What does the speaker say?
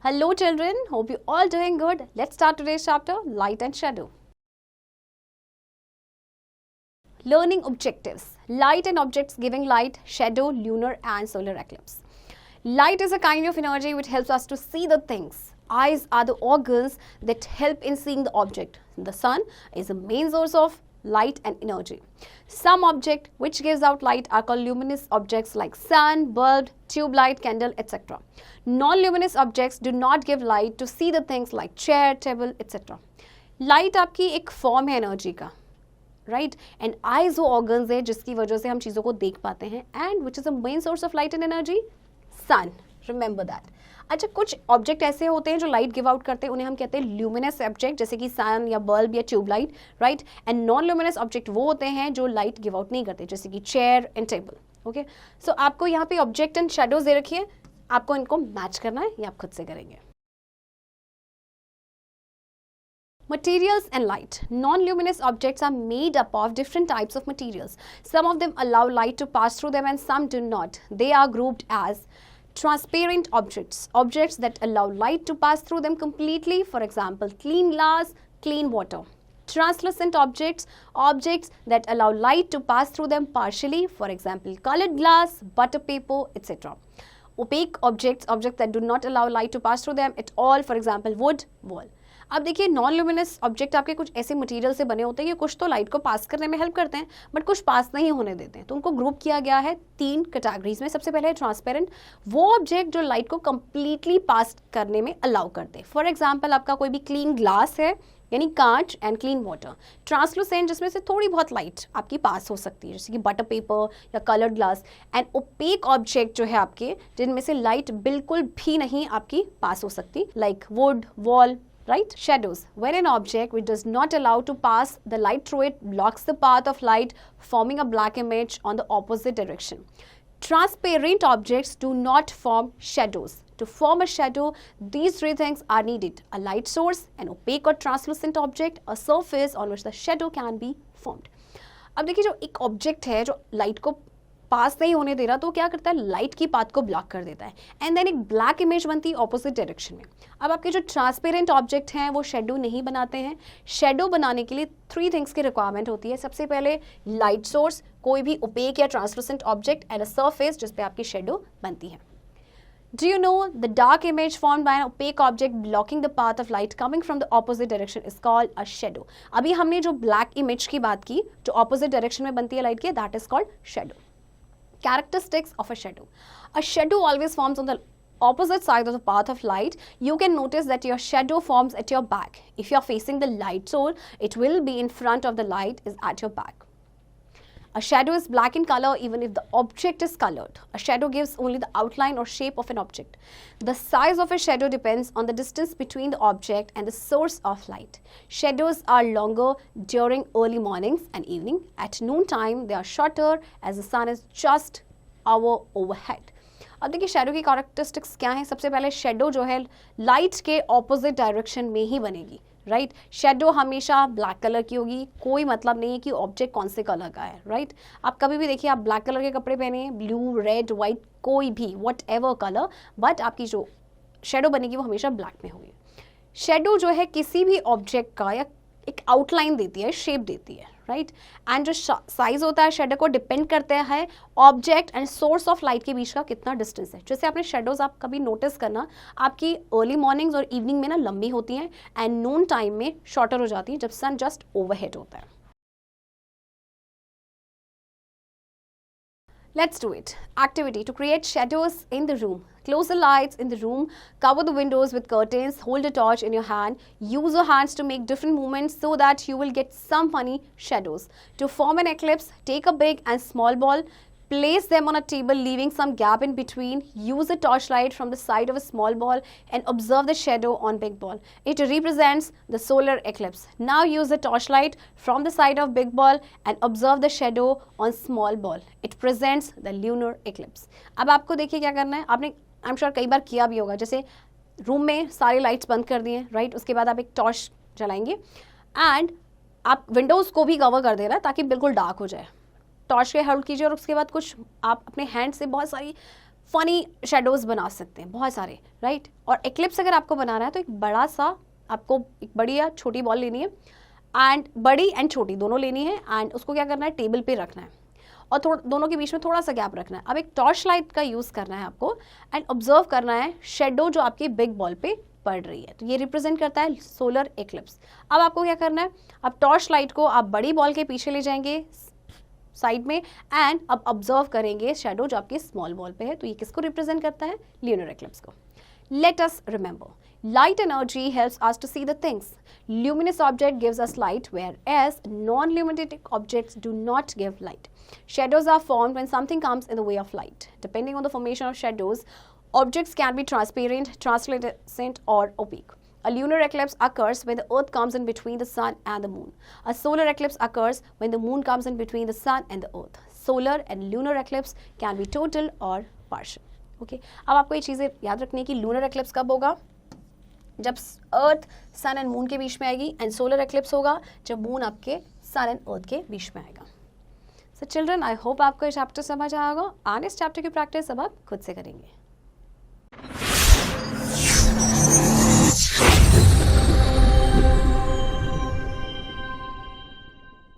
Hello children, hope you all doing good. Let's start today's chapter, Light and Shadow. Learning objectives. Light and objects giving light, shadow, lunar and solar eclipse. Light is a kind of energy which helps us to see the things. Eyes are the organs that help in seeing the object. The sun is the main source of light and energy. Some object which gives out light are called luminous objects like sun, bulb, tube light, candle, etc. Non-luminous objects do not give light to see the things like chair, table, etc. Light आपकी एक form है energy का, right, and eyes वो organs है जिसकी वजह से हम चीज़ों को देख पाते हैं, and which is the main source of light and energy, sun. Remember that. अच्छा, कुछ ऑब्जेक्ट ऐसे होते हैं जो लाइट गिव आउट करते हैं, उन्हें हम कहते हैं ल्यूमिनस ऑब्जेक्ट, जैसे कि सन या बल्ब या tubelight, right. And non luminous object वो होते हैं जो लाइट गिव आउट नहीं करते, जैसे कि चेयर एंड टेबल. ओके, सो आपको यहाँ पे ऑब्जेक्ट एंड शेडोज दे रखिए, आपको इनको मैच करना है, ये आप खुद से करेंगे. Materials and light. Non-luminous objects are made up of different types of materials. Some of them allow light to pass through them and some do not. They are grouped as transparent objects, objects that allow light to pass through them completely, for example, clean glass, clean water. Translucent objects, objects that allow light to pass through them partially, for example, colored glass, butter paper, etc. Opaque objects, objects that do not allow light to pass through them at all, for example, wood, wall. अब देखिए, non luminous object आपके कुछ ऐसे material से बने होते हैं कि कुछ तो लाइट को पास करने में हेल्प करते हैं बट कुछ पास नहीं होने देते हैं, तो उनको ग्रुप किया गया है 3 कैटेगरीज में. सबसे पहले है ट्रांसपेरेंट, वो ऑब्जेक्ट जो लाइट को कंप्लीटली पास करने में अलाउ करते हैं. फॉर एग्जाम्पल, आपका कोई भी क्लीन ग्लास है यानी कांच, एंड क्लीन वाटर. ट्रांसलूसेंट, जिसमें से थोड़ी बहुत लाइट आपकी पास हो सकती है, जैसे कि बटर पेपर या coloured glass. And opaque object जो है आपके, जिनमें से लाइट बिल्कुल भी नहीं आपकी पास हो सकती, like would, wall, right? Shadows. When an object which does not allow to pass the light through it blocks the path of light, forming a black image on the opposite direction. Transparent objects do not form shadows. To form a shadow, these 3 things are needed: a light source, an opaque or translucent object, a surface on which the shadow can be formed. अब देखिए, जो एक object है जो light को पास नहीं होने दे रहा, तो क्या करता है, लाइट की पाथ को ब्लॉक कर देता है, एंड देन एक ब्लैक इमेज बनती है ऑपोजिट डायरेक्शन में. अब आपके जो ट्रांसपेरेंट ऑब्जेक्ट हैं वो शेडो नहीं बनाते हैं. शेडो बनाने के लिए 3 थिंग्स की रिक्वायरमेंट होती है. सबसे पहले लाइट सोर्स, कोई भी ओपेक या translucent object, and a surface जिस पे आपकी शेडो बनती है. Do you know the dark image formed by an opaque object blocking the path of light coming from the opposite direction is called a shadow. अभी हमने जो black image की बात की, जो ऑपोजिट डायरेक्शन में बनती है लाइट की, that is called shadow. Characteristics of a shadow. A shadow always forms on the opposite side of the path of light. You can notice that your shadow forms at your back. If you are facing the light source, it will be in front of the light, is at your back. A shadow is black in color even if the object is colored. A shadow gives only the outline or shape of an object. The size of a shadow depends on the distance between the object and the source of light. Shadows are longer during early mornings and evening. At noon time, they are shorter as the sun is just hour overhead. अब देखिए, shadow की characteristics क्या हैं. सबसे पहले, shadow जो है light के ऑपोजिट डायरेक्शन में ही बनेगी, राइट. शेडो हमेशा ब्लैक कलर की होगी, कोई मतलब नहीं है कि ऑब्जेक्ट कौन से कलर का है, राइट. आप कभी भी देखिए, आप ब्लैक कलर के कपड़े पहने, ब्लू, रेड, वाइट, कोई भी वट एवर कलर, बट आपकी जो शेडो बनेगी वो हमेशा ब्लैक में होगी. शेडो जो है किसी भी ऑब्जेक्ट का या एक आउटलाइन देती है, शेप देती है, राइट. एंड जो साइज होता है शेडो को डिपेंड करता है object and source of light के बीच का कितना डिस्टेंस है. जैसे आपने शेडोज आप कभी नोटिस करना, आपकी अर्ली मॉर्निंग्स और इवनिंग में ना लंबी होती हैं, एंड नून टाइम में शॉर्टर हो जाती हैं जब सन जस्ट ओवरहेड होता है. Let's do it. Activity to create shadows in the room. Close the lights in the room, cover the windows with curtains, hold a torch in your hand, use your hands to make different movements so that you will get some funny shadows. To form an eclipse, take a big and small ball, place them on a table leaving some gap in between. Use a torchlight from the side of a small ball and observe the shadow on big ball. It represents the solar eclipse. Now use the torchlight from the side of big ball and observe the shadow on small ball. It presents the lunar eclipse. अब आपको देखिए क्या करना है. आपने I am sure कई बार किया भी होगा. जैसे रूम में सारी लाइट्स बंद कर दिए, राइट. उसके बाद आप एक टॉर्च जलाएंगे एंड आप विंडोज़ को भी कवर कर दे रहा है ताकि बिल्कुल डार्क हो जाए. टॉर्च के होल्ड कीजिए और उसके बाद कुछ आप अपने हैंड से बहुत सारी फनी शेडोज बना सकते हैं बहुत सारे, राइट। और एक्लिप्स अगर आपको बनाना है तो एक बड़ा सा, आपको एक बड़ी या छोटी बॉल लेनी है, एंड बड़ी एंड छोटी दोनों लेनी है, एंड उसको क्या करना है, टेबल पे रखना है, और दोनों के बीच में थोड़ा सा गैप रखना है। अब एक टॉर्च लाइट का यूज़ करना है आपको, एंड ऑब्जर्व करना है शेडो जो आपकी बिग बॉल पे पड़ रही है। तो ये रिप्रेजेंट करता है सोलर एक्लिप्स। अब आपको क्या करना है, अब टॉर्च लाइट को आप बड़ी बॉल के पीछे ले जाएंगे साइड में, एंड अब ऑब्जर्व करेंगे शेडो जो आपकी स्मॉल बॉल पे है। तो ये किसको रिप्रेजेंट करता है, ल्यूनर एक्लिप्स को। Let us remember, light energy helps us to see the things. Luminous object gives us light, whereas non-luminescent objects do not give light. Shadows are formed when something comes in the way of light. Depending on the formation of shadows, objects can be transparent, translucent, or opaque. A lunar eclipse occurs when the earth comes in between the sun and the moon. A solar eclipse occurs when the moon comes in between the sun and the earth. Solar and lunar eclipse can be total or partial. Okay अब आपको ये चीज़ें याद रखनी है कि lunar eclipse कब होगा, जब अर्थ सन एंड मून के बीच में आएगी, एंड सोलर एक्लिप्स होगा जब मून आपके सन एंड अर्थ के बीच में आएगा। सो चिल्ड्रन, आई होप आपको ये चैप्टर समझ आएगा, और इस चैप्टर की प्रैक्टिस अब आप खुद से करेंगे।